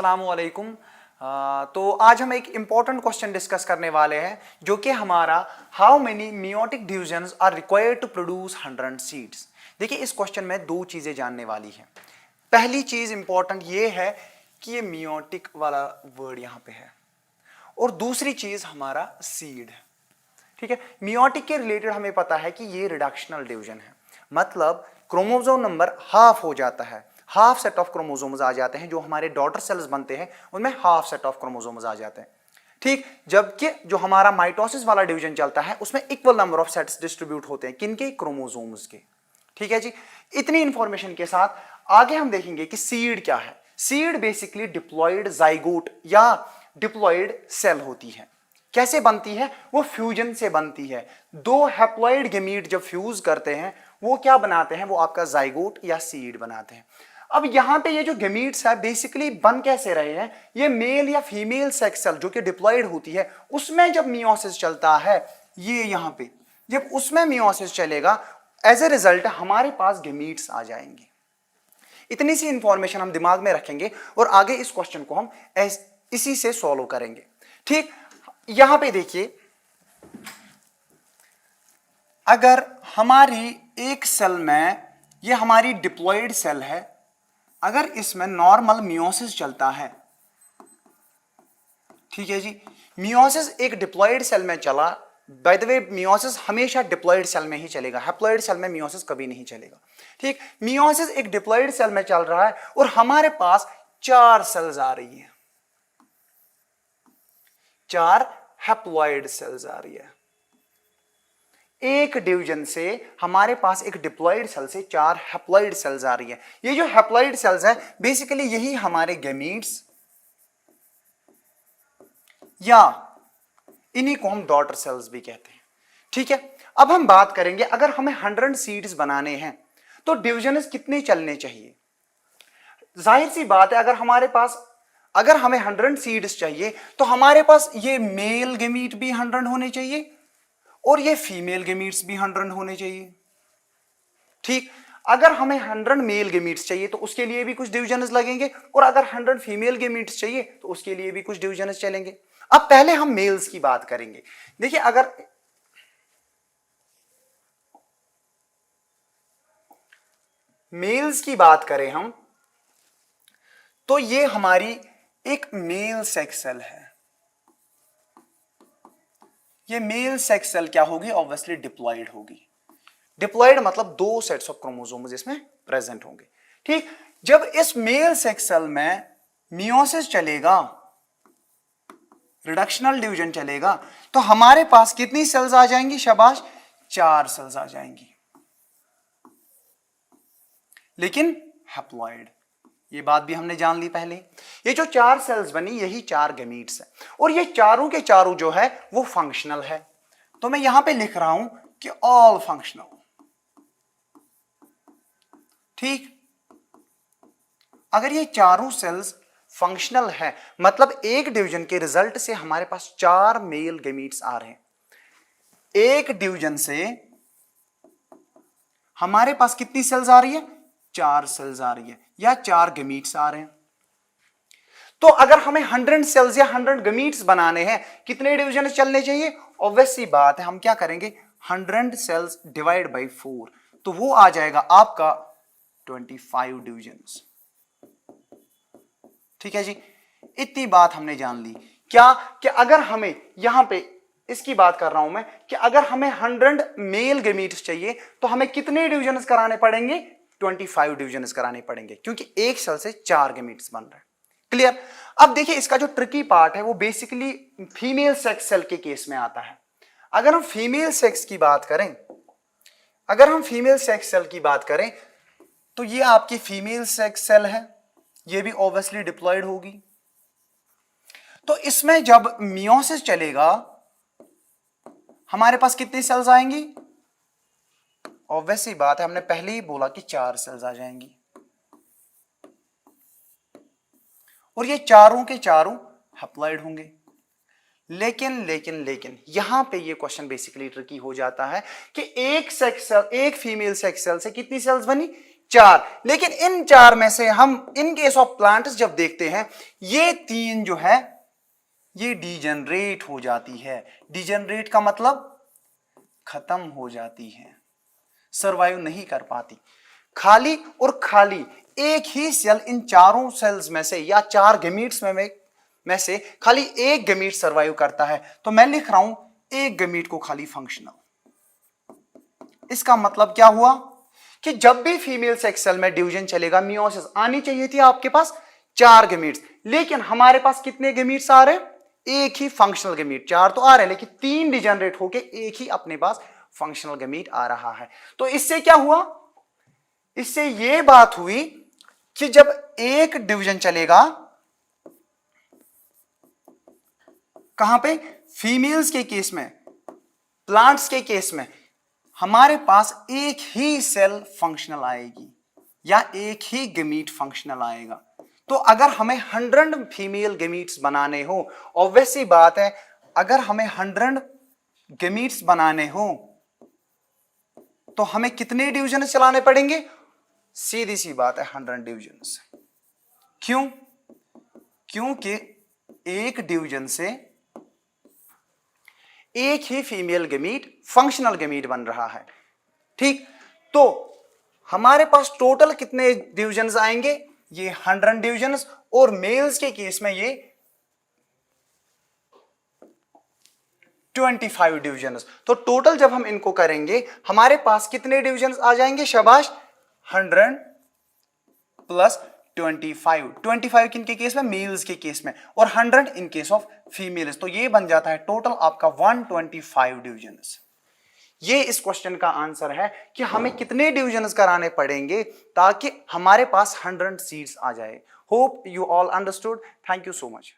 अस्सलामुअलैकुम। तो आज हम एक इम्पॉर्टेंट क्वेश्चन डिस्कस करने वाले हैं जो कि हमारा how many meiotic divisions are required to produce 100 seeds. देखिए इस क्वेश्चन में दो चीजें जानने वाली हैं। पहली चीज इंपॉर्टेंट ये है कि ये मियोटिक वाला वर्ड यहां पे है और दूसरी चीज हमारा सीड है। ठीक है, मियोटिक के रिलेटेड हमें पता है कि ये रिडक्शनल डिवीजन है, मतलब क्रोमोसोम नंबर हाफ हो जाता है, हाफ सेट ऑफ क्रोमोसोम्स आ जाते हैं। जो हमारे डॉटर सेल्स बनते हैं उनमें हाफ सेट ऑफ क्रोमोसोम्स आ जाते हैं। ठीक, जबकि जो हमारा माइटोसिस वाला डिवीजन चलता है उसमें equal number of sets distribute होते हैं, किनके? क्रोमोसोम्स के। ठीक है जी, इतनी इंफॉर्मेशन के साथ आगे हम देखेंगे कि सीड क्या है। सीड बेसिकली डिप्लॉयड जाइगोट या डिप्लॉयड सेल होती है। कैसे बनती है? वो फ्यूजन से बनती है। दो हैप्लॉइड गैमीट जब फ्यूज करते हैं वो क्या बनाते हैं? वो आपका जाइगोट या सीड बनाते हैं। अब यहां पे ये जो गैमीट्स है बेसिकली बन कैसे रहे हैं? ये मेल या फीमेल सेक्स सेल जो कि डिप्लॉयड होती है उसमें जब मियोसिस चलता है, ये यहां पे जब उसमें मियोसिस चलेगा, एज ए रिजल्ट हमारे पास गैमीट्स आ जाएंगे। इतनी सी इंफॉर्मेशन हम दिमाग में रखेंगे और आगे इस क्वेश्चन को हम इसी से सॉल्व करेंगे। ठीक, यहां पे देखिए, अगर हमारी एक सेल में, ये हमारी डिप्लॉयड सेल है, अगर इसमें नॉर्मल मियोसिस चलता है, ठीक है जी, मियोसिस एक डिप्लॉयड सेल में चला। बाय द वे मियोसिस हमेशा डिप्लॉयड सेल में ही चलेगा, हैप्लॉयड सेल में मियोसिस कभी नहीं चलेगा। ठीक, मियोसिस एक डिप्लॉयड सेल में चल रहा है और हमारे पास 4 सेल्स आ रही है, 4 हैप्लॉयड सेल्स आ रही है। एक डिवीजन से हमारे पास एक डिप्लॉयड सेल से 4 हैप्लॉयड सेल्स आ रही है। ये जो हैप्लॉयड सेल्स है बेसिकली यही हमारे गैमीट्स या इन्हीं को हम डॉटर सेल्स भी कहते हैं। ठीक है, अब हम बात करेंगे अगर हमें 100 सीड्स बनाने हैं तो डिविजन कितने चलने चाहिए। जाहिर सी बात है, अगर हमें 100 सीड्स चाहिए तो हमारे पास ये मेल गैमीट भी 100 होने चाहिए और ये फीमेल गैमीट्स भी 100 होने चाहिए। ठीक, अगर हमें 100 मेल गैमीट्स चाहिए तो उसके लिए भी कुछ डिविजन्स लगेंगे और अगर 100 फीमेल गैमीट्स चाहिए तो उसके लिए भी कुछ डिविजन्स चलेंगे। अब पहले हम मेल्स की बात करेंगे। देखिए, अगर मेल्स की बात करें हम तो ये हमारी एक मेल सेक्स सेल है। ये मेल सेक्स सेल क्या होगी? ऑब्वियसली डिप्लॉयड होगी। डिप्लॉयड मतलब 2 सेट्स ऑफ क्रोमोसोम्स इसमें प्रेजेंट होंगे। ठीक, जब इस मेल सेक्स सेल में मियोसिस चलेगा, रिडक्शनल डिवीजन चलेगा, तो हमारे पास कितनी सेल्स आ जाएंगी? शाबाश, 4 सेल्स आ जाएंगी, लेकिन हैप्लॉयड। ये बात भी हमने जान ली पहले। ये जो 4 सेल्स बनी यही 4 गैमीट्स है और ये चारों के चारों जो है वो फंक्शनल है। तो मैं यहां पे लिख रहा हूं कि ऑल फंक्शनल। ठीक, अगर ये चारों सेल्स फंक्शनल है मतलब एक डिवीजन के रिजल्ट से हमारे पास 4 मेल गैमीट्स आ रहे हैं। एक डिवीजन से हमारे पास कितनी सेल्स आ रही है? 4 सेल्स आ रही है या 4 गैमीट्स आ रहे हैं। तो अगर हमें 100 सेल्स या 100 गैमीट्स बनाने हैं, कितने डिवीजन चलने चाहिए? ऑब्वियस सी बात है, हम क्या करेंगे? 100 सेल्स डिवाइड बाई 4, तो वो आ जाएगा आपका 25 डिवीजन्स। ठीक है जी, इतनी बात हमने जान ली। क्या कि अगर हमें यहां पे इसकी बात कर रहा हूं मैं कि अगर हमें 100 मेल गैमीट्स चाहिए तो हमें कितने डिवीजन्स कराने पड़ेंगे? 25 डिवीजन्स कराने पड़ेंगे, क्योंकि एक सेल से 4 गैमीट्स बन रहे हैं। क्लियर? अब देखिए, इसका जो ट्रिकी पार्ट है वो बेसिकली फीमेल सेक्स सेल के केस में आता है। अगर हम फीमेल सेक्स की बात करें, तो ये आपकी फीमेल सेक्स सेल है, ये भी ऑब्वियसली डिप्लॉयड होगी। तो इसमें जब मियोसिस चलेगा हमारे पास कितनी सेल्स आएंगी? ऑब्वियस सी बात है, हमने पहले ही बोला कि 4 सेल्स आ जाएंगी और ये चारों के चारों हैप्लॉयड होंगे। लेकिन यहां पे ये क्वेश्चन बेसिकली ट्रिकी हो जाता है कि एक फीमेल सेक्स सेल से कितनी सेल्स बनी? 4, लेकिन इन 4 में से हम इन केस ऑफ प्लांट्स जब देखते हैं ये 3 जो है ये डिजेनरेट हो जाती है। डिजेनरेट का मतलब खत्म हो जाती है, सरवाइव नहीं कर पाती। खाली और खाली एक ही सेल इन चारों सेल्स में से या 4 गमीट्स में से खाली एक गमीट सरवाइव करता है, तो मैं लिख रहा हूं एक गमीट को खाली फंक्शनल। इसका मतलब क्या हुआ कि जब भी फीमेल सेक्स सेल में डिवीजन चलेगा, मियोसिस आनी चाहिए थी आपके पास 4 गमीट्स, लेकिन हमारे पास कितने गमीट्स आ रहे हैं? एक ही फंक्शनल गमीट। 4 तो आ रहे हैं लेकिन 3 डिजेनरेट होके एक ही अपने पास फंक्शनल गमीट आ रहा है। तो इससे क्या हुआ? इससे यह बात हुई कि जब एक डिवीजन चलेगा, कहां पे? फीमेल्स के केस में, प्लांट्स के केस में हमारे पास एक ही सेल फंक्शनल आएगी या एक ही गमीट फंक्शनल आएगा। तो अगर हमें 100 फीमेल गमीट्स बनाने हो, ऑब्वियस सी बात है, अगर हमें 100 गमीट्स बनाने हो तो हमें कितने डिवीजन चलाने पड़ेंगे? सीधी सी बात है 100 डिवीजन। क्यों? क्योंकि एक डिवीजन से एक ही फीमेल गमीट फंक्शनल गमीट बन रहा है। ठीक, तो हमारे पास टोटल कितने डिवीजन्स आएंगे? ये 100 डिवीजन्स, और मेल्स के केस में ये 25 डिवीजन्स। तो टोटल जब हम इनको करेंगे हमारे पास कितने डिवीजन्स आ जाएंगे? शाबाश, 100 प्लस 25 किनके केस में? मेल्स के केस में, और 100 इन केस ऑफ फीमेल्स। तो ये बन जाता है टोटल आपका 125 डिवीजन्स। ये इस क्वेश्चन का आंसर है कि हमें कितने डिवीजन्स कराने पड़ेंगे ताकि हमारे पास 100 सीड्स आ जाए। Hope you all understood. Thank you so much.